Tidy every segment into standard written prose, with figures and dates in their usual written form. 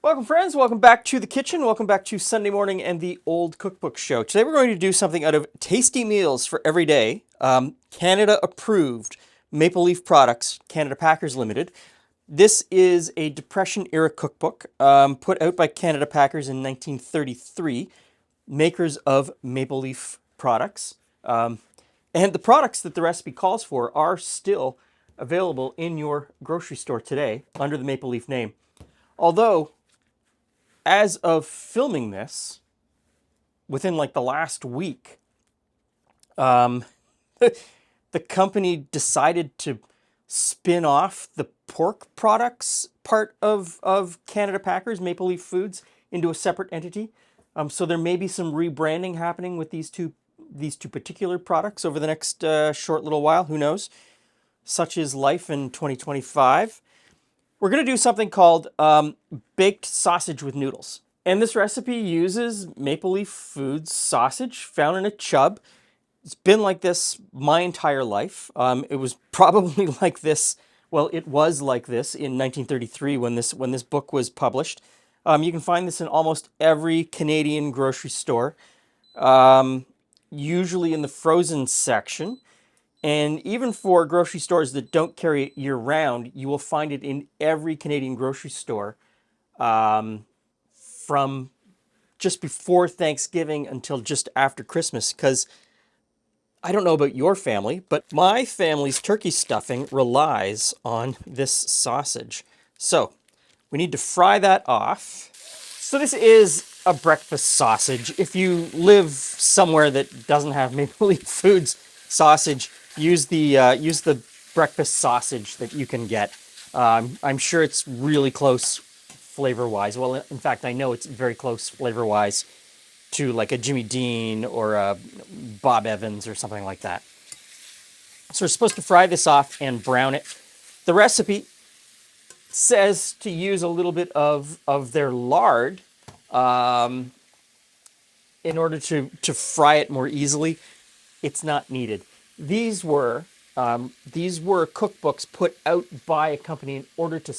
Welcome, friends. Welcome back to the kitchen. Welcome back to Sunday morning and the Old Cookbook Show. Today we're going to do something out of tasty meals for every day. Canada approved Maple Leaf Products, Canada Packers Limited. This is a Depression era cookbook put out by Canada Packers in 1933, makers of Maple Leaf products. And the products that the recipe calls for are still available in your grocery store today under the Maple Leaf name. Although, as of filming this, within like the last week, the company decided to spin off the pork products part of Canada Packers, Maple Leaf Foods, into a separate entity. So there may be some rebranding happening with these two particular products over the next short little while. Who knows? Such is life in 2025. We're going to do something called baked sausage with noodles. And this recipe uses Maple Leaf Foods sausage found in a chub. It's been like this my entire life. It was probably like this, well, it was like this in 1933 when this book was published. You can find this in almost every Canadian grocery store, usually in the frozen section. And even for grocery stores that don't carry it year-round, you will find it in every Canadian grocery store from just before Thanksgiving until just after Christmas. Because I don't know about your family, but my family's turkey stuffing relies on this sausage. So we need to fry that off. So this is a breakfast sausage. If you live somewhere that doesn't have Maple Leaf Foods sausage, use the breakfast sausage that you can get. I'm sure it's really close flavor-wise. Well, in fact, I know it's very close flavor-wise to like a Jimmy Dean or a Bob Evans or something like that. So we're supposed to fry this off and brown it. The recipe says to use a little bit of their lard in order to fry it more easily. It's not needed. These were cookbooks put out by a company in order to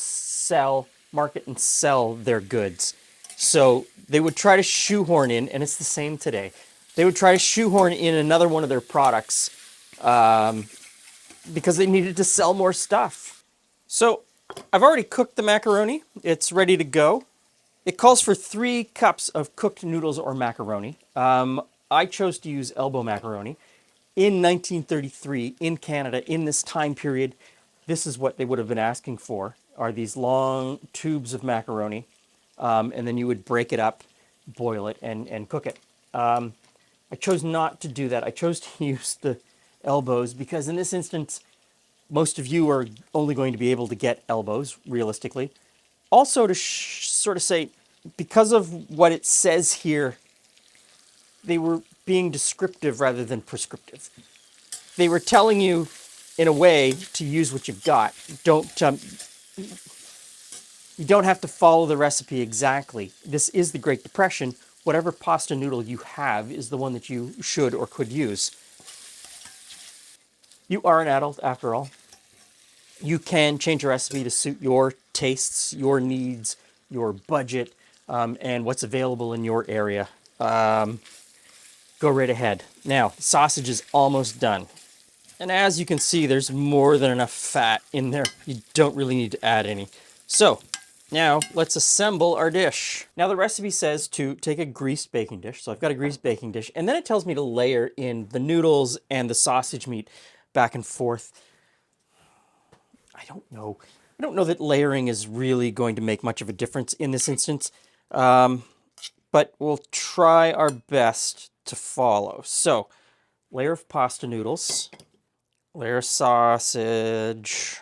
market and sell their goods. So they would try to shoehorn in, and it's the same today. They would try to shoehorn in another one of their products because they needed to sell more stuff. So I've already cooked the macaroni. It's ready to go. It calls for 3 cups of cooked noodles or macaroni. I chose to use elbow macaroni. In 1933, in Canada, in this time period, this is what they would have been asking for, are these long tubes of macaroni. And then you would break it up, boil it, and cook it. I chose not to do that. I chose to use the elbows because in this instance, most of you are only going to be able to get elbows, realistically. Also, to sort of say, because of what it says here, they were being descriptive rather than prescriptive. They were telling you, in a way, to use what you've got. You don't have to follow the recipe exactly. This is the Great Depression. Whatever pasta noodle you have is the one that you should or could use. You are an adult, after all. You can change a recipe to suit your tastes, your needs, your budget, and what's available in your area. Go right ahead. Now, the sausage is almost done. And as you can see, there's more than enough fat in there. You don't really need to add any. So, now let's assemble our dish. Now the recipe says to take a greased baking dish. So I've got a greased baking dish. And then it tells me to layer in the noodles and the sausage meat back and forth. I don't know. I don't know that layering is really going to make much of a difference in this instance. But we'll try our best to follow. So, layer of pasta noodles, layer of sausage,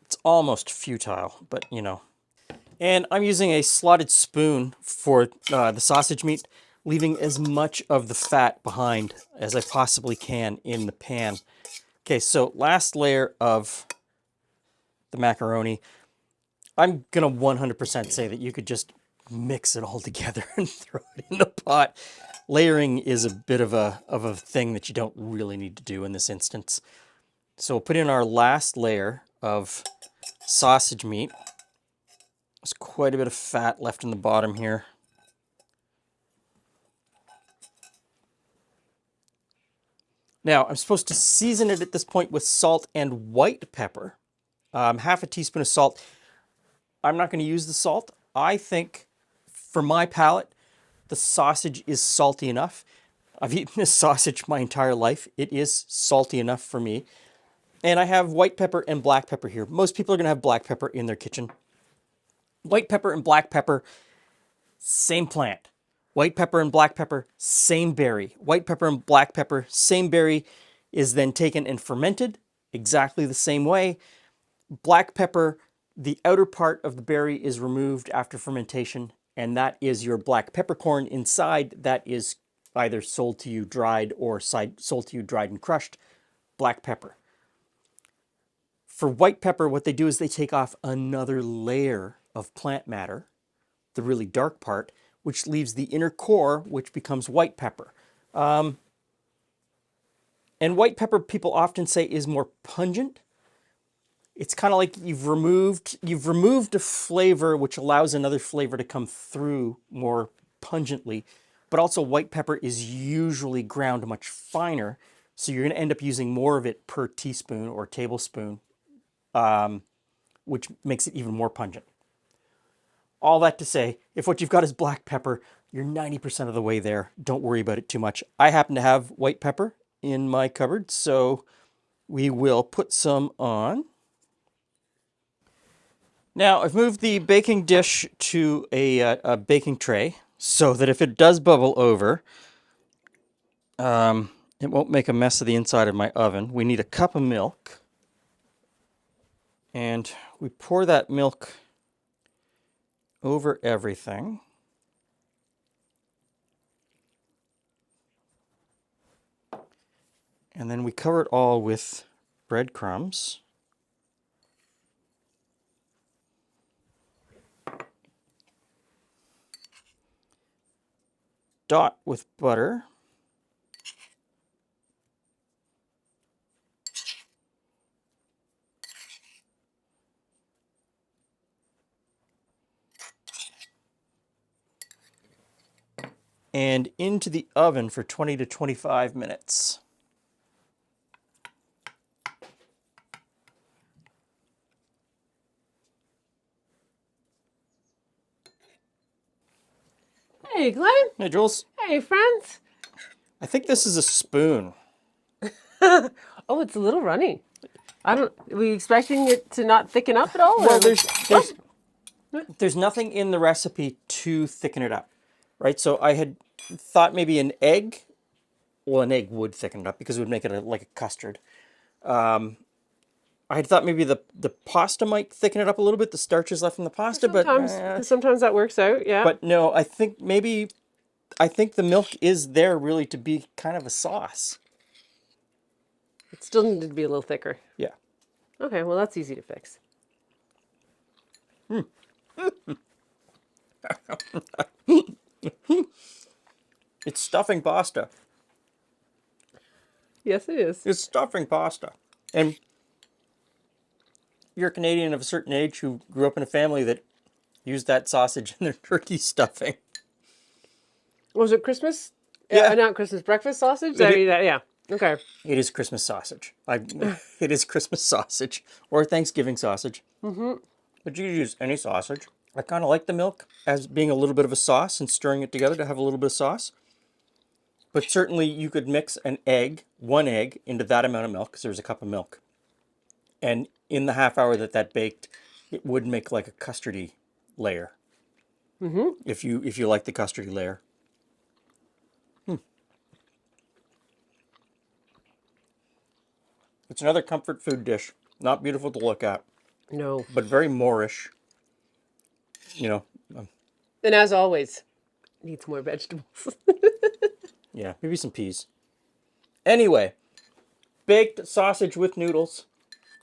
it's almost futile, but you know. And I'm using a slotted spoon for the sausage meat, leaving as much of the fat behind as I possibly can in the pan. Okay, so last layer of the macaroni. I'm going to 100% say that you could just mix it all together and throw it in the pot. layering is a bit of a thing that you don't really need to do in this instance. So we'll put in our last layer of sausage meat. There's quite a bit of fat left in the bottom here. Now, I'm supposed to season it at this point with salt and white pepper. Half a teaspoon of salt. I'm not going to use the salt. I think, for my palate, the sausage is salty enough. I've eaten this sausage my entire life. It is salty enough for me. And I have white pepper and black pepper here. Most people are going to have black pepper in their kitchen. White pepper and black pepper, same plant. White pepper and black pepper, same berry. White pepper and black pepper, same berry, is then taken and fermented exactly the same way. Black pepper, the outer part of the berry is removed after fermentation, and that is your black peppercorn inside. That is either sold to you dried or sold to you dried and crushed black pepper. For white pepper, what they do is they take off another layer of plant matter, the really dark part, which leaves the inner core, which becomes white pepper. And white pepper, people often say, is more pungent. It's kind of like you've removed a flavor which allows another flavor to come through more pungently. But also white pepper is usually ground much finer, so you're going to end up using more of it per teaspoon or tablespoon, which makes it even more pungent. All that to say, if what you've got is black pepper, you're 90% of the way there. Don't worry about it too much. I happen to have white pepper in my cupboard, so we will put some on. Now, I've moved the baking dish to a baking tray so that if it does bubble over, it won't make a mess of the inside of my oven. We need a cup of milk, and we pour that milk over everything. And then we cover it all with breadcrumbs. Dot with butter. And into the oven for 20 to 25 minutes. Hey, Glenn. Hey, Jules. Hey, friends. I think this is a spoon. Oh, it's a little runny. Are we expecting it to not thicken up at all? Well, there's nothing in the recipe to thicken it up, right? So I had thought maybe an egg. Well, an egg would thicken it up because it would make it like a custard. I had thought maybe the pasta might thicken it up a little bit. The starch is left in the pasta, sometimes that works out. Yeah. But no, I think the milk is there really to be kind of a sauce. It still needed to be a little thicker. Yeah. Okay, well that's easy to fix. It's stuffing pasta. Yes, it is. It's stuffing pasta. And you're a Canadian of a certain age who grew up in a family that used that sausage in their turkey stuffing. Was it Christmas? Yeah. Not Christmas breakfast sausage? Yeah. Okay. It is Christmas sausage. It is Christmas sausage or Thanksgiving sausage. Mm-hmm. But you can use any sausage. I kind of like the milk as being a little bit of a sauce and stirring it together to have a little bit of sauce. But certainly you could mix one egg into that amount of milk, because there's a cup of milk. And in the half hour that baked, it would make like a custardy layer. Mm-hmm. If you like the custardy layer. It's another comfort food dish. Not beautiful to look at. No. But very Moorish. And as always, needs more vegetables. Yeah, maybe some peas. Anyway, baked sausage with noodles.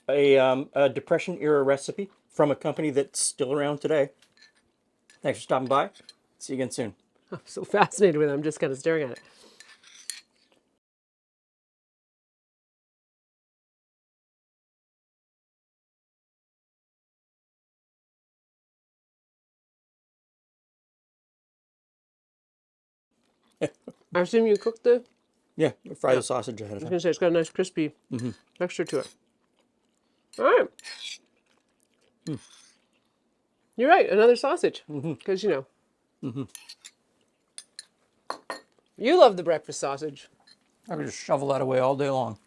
A Depression-era recipe from a company that's still around today. Thanks for stopping by. See you again soon. I'm so fascinated with it. I'm just kind of staring at it. I assume you cooked the. Yeah, fry the sausage ahead of I was time. gonna say it's got a nice crispy texture to it. All right. You're right. Another sausage, because you know. You love the breakfast sausage. I could just shovel that away all day long.